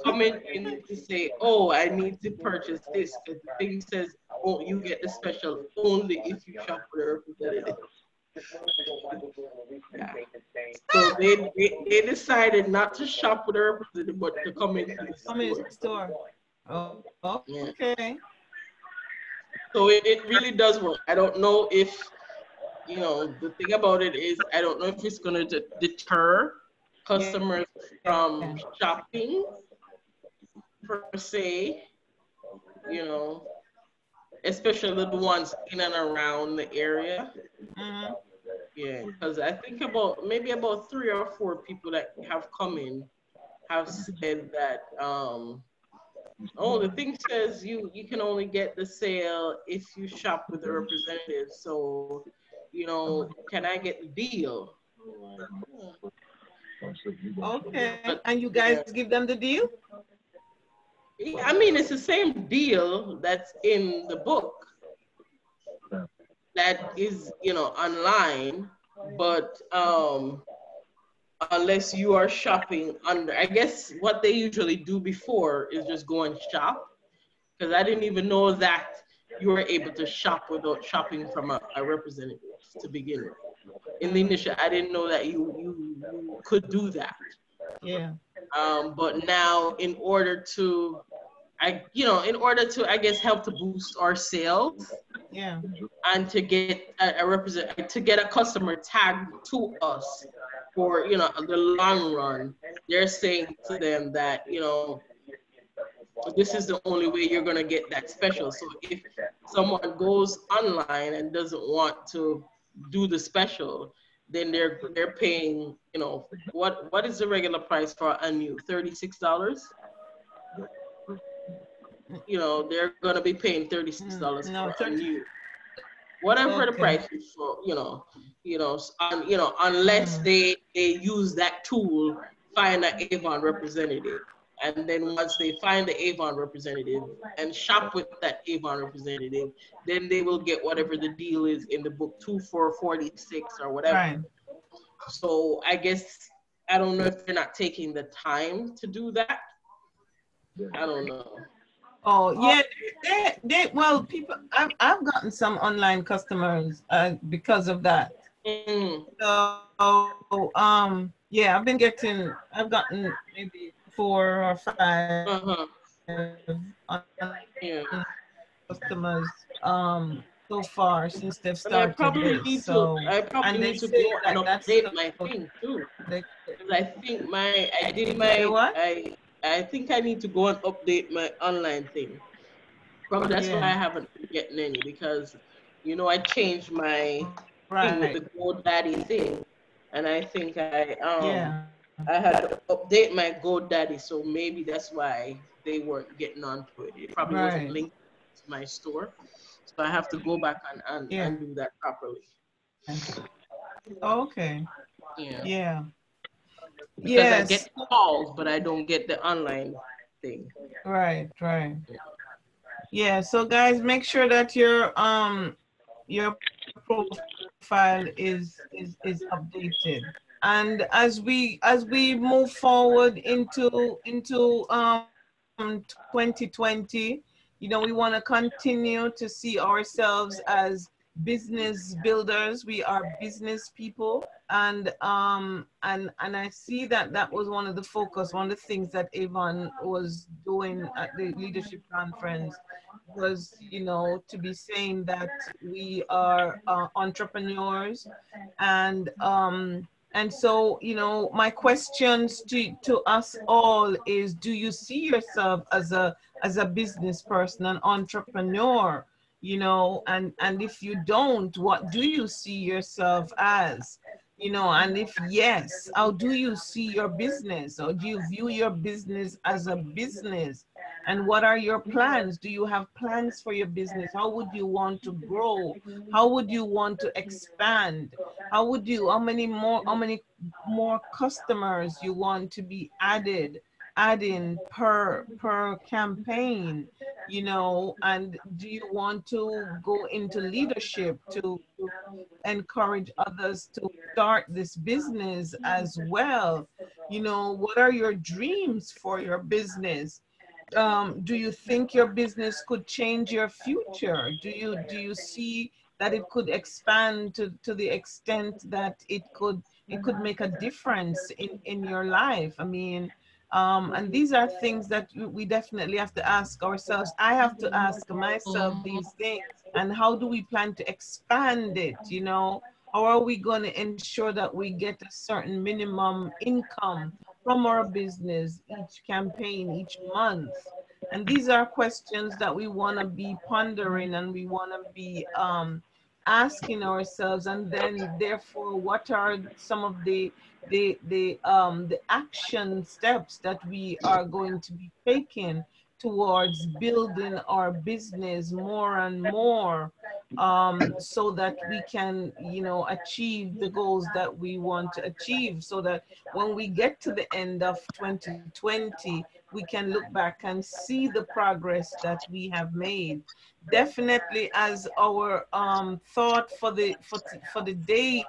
coming in to say, oh, I need to purchase this because the thing says, oh, you get the special only if you shop with a representative. Yeah. So they decided not to shop with a representative, but to come into the Come in store. the store. Oh, Yeah. okay. So it really does work. I don't know if, the thing about it is, I don't know if it's going to deter Yeah. customers from shopping per se, you know, especially the ones in and around the area. Mm-hmm. Yeah, because I think maybe about 3 or 4 people that have come in have said that oh, the thing says you can only get the sale if you shop with a representative. So, can I get the deal? I'm like, Okay. but And you guys yeah, give them the deal? I mean it's the same deal that's in the book that is online, but unless you are shopping under, I guess what they usually do before is just go and shop, because I didn't even know that you were able to shop without shopping from a representative to begin with. In the Mm-hmm. initial, I didn't know that you could do that. Yeah. But now, in order to, I guess, help to boost our sales Yeah. and to get to get a customer tagged to us for the long run, they're saying to them that this is the only way you're going to get that special. So if someone goes online and doesn't want to do the special, then they're paying, what is the regular price for a new $36? They're going to be paying $36 No, for a 30. new, whatever the Okay. price is for, unless Mm. they use that tool, find an Avon representative. And then once they find the Avon representative and shop with that Avon representative, then they will get whatever the deal is in the book, 2 for 46 or Right. whatever. So I guess I don't know if they're not taking the time to do that. I don't know. Oh, yeah. Well, people, I've gotten some online customers because of that. Mm, So, yeah, I've gotten maybe 4 or 5 uh-huh. online Yeah. customers. Um, so far since they've And I started probably this. need to, So, I probably and they need to go say and that that's update the, my thing too. the, 'Cause I think I did the my, what? I think I need to go and update my online thing. Probably that's why I Yeah, haven't been getting any because, I changed my right. thing with the GoDaddy thing, and I think Yeah, I had to update my GoDaddy, so maybe that's why they weren't getting onto it. It probably wasn't right. linked to my store, so I have to go back and Yeah. do that properly. Okay. Yeah, Yeah. because I get Yes. calls, but I don't get the online thing. Right, right. Yeah, so guys, make sure that your profile is updated. And as we move forward into 2020, we want to continue to see ourselves as business builders. We are business people, and I see that that was one of the focus, one of the things that Avon was doing at the leadership conference was, to be saying that we are entrepreneurs, and so, my questions to us all is: do you see yourself as a business person, an entrepreneur? And if you don't, what do you see yourself as? And if yes, how do you see your business, or do you view your business as a business? And what are your plans? Do you have plans for your business? How would you want to grow? How would you want to expand? How many more customers you want to be adding per campaign? And do you want to go into leadership to encourage others to start this business as well? What are your dreams for your business? Do you think your business could change your future? Do you see that it could expand to the extent that it could make a difference in your life? I mean, and these are things that we definitely have to ask ourselves. I have to ask myself Mhm. these things. And how do we plan to expand it? How are we going to ensure that we get a certain minimum income from our business each campaign, each month? And these are questions that we want to be pondering, and we want to be asking ourselves. And then therefore, what are some of the action steps that we are going to be taking towards building our business more and more, so that we can, achieve the goals that we want to achieve, so that when we get to the end of 2020, we can look back and see the progress that we have made. Definitely, as our thought for the day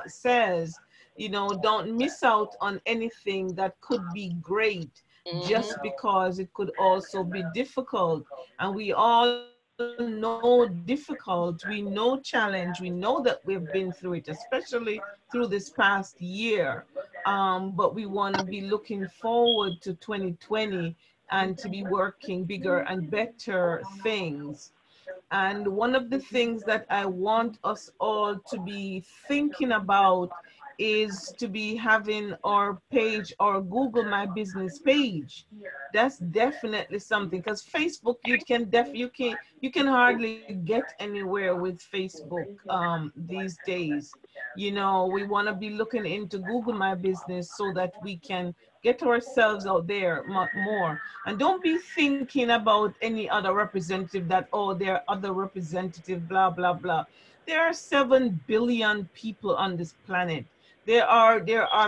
says, don't miss out on anything that could be great, Mhm. just because it could also be difficult. And we all know difficult, we know challenge, we know that we've been through it, especially through this past year. But we want to be looking forward to 2020, and to be working bigger and better things. And one of the things that I want us all to be thinking about is to be having our page, or Google My Business page. That's definitely something, because Facebook, you can hardly get anywhere with Facebook these days. We want to be looking into Google My Business so that we can get ourselves out there more. And don't be thinking about any other representative that, oh, there are other representative, blah, blah, blah. There are 7 billion people on this planet. There are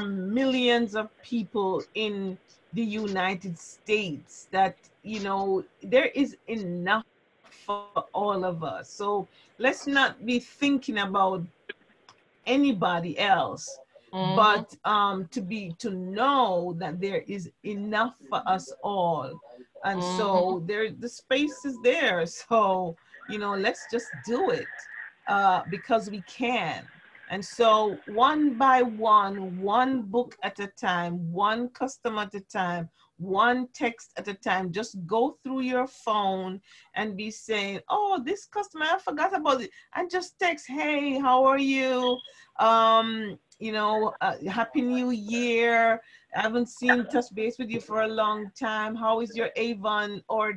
millions of people in the United States, that, there is enough for all of us. So let's not be thinking about anybody else, but Mhm. to know that there is enough for us all. And Mhm. so the space is there. So, let's just do it, because we can. And so, one by one book at a time, one customer at a time, one text at a time. Just go through your phone and be saying, oh, this customer, I forgot about it. And just text, hey, how are you? You know, Happy New Year. I haven't seen touch base with you for a long time. How is your Avon or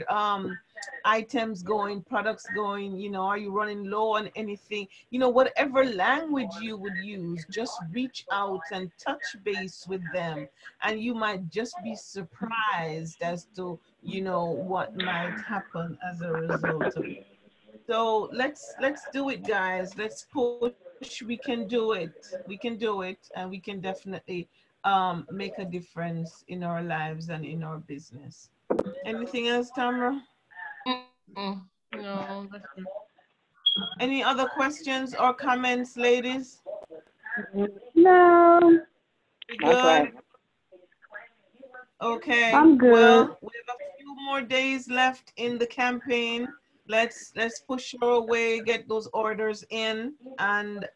items going, products going? You know, are you running low on anything? You know, whatever language you would use, just reach out and touch base with them. And you might just be surprised as to, you know, what might happen as a result of it. So let's do it, guys. Let's push. We can do it. We can do it, and we can definitely make a difference in our lives and in our business. Anything else, Tamara? No, that's good. Any other questions or comments, ladies? No, We That's good? right. Okay. I'm good. Well, we have a few more days left in the campaign. Let's push our way, get those orders in, and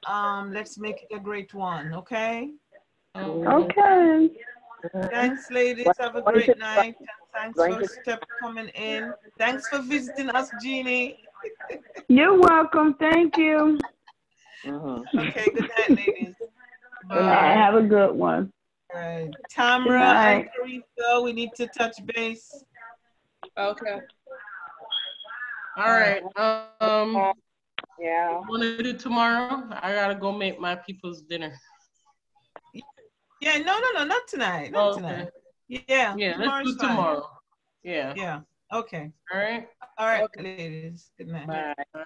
let's make it a great one. Okay. Okay. Thanks, ladies. Have a great night. And thanks for Step coming in. Thanks for visiting us, Jeannie. You're welcome. Thank you. Okay. Good night, ladies. All right, have a good one. All right. Good Tamara and night. Carissa, we need to touch base. Okay. All right. Yeah. Want to do tomorrow? I gotta go make my people's dinner. Yeah, no, not tonight. Not tonight. Yeah, Yeah, let's tomorrow's do fine. tomorrow. Yeah. Yeah. Okay. All right. All right, Okay. ladies. Good night. Bye.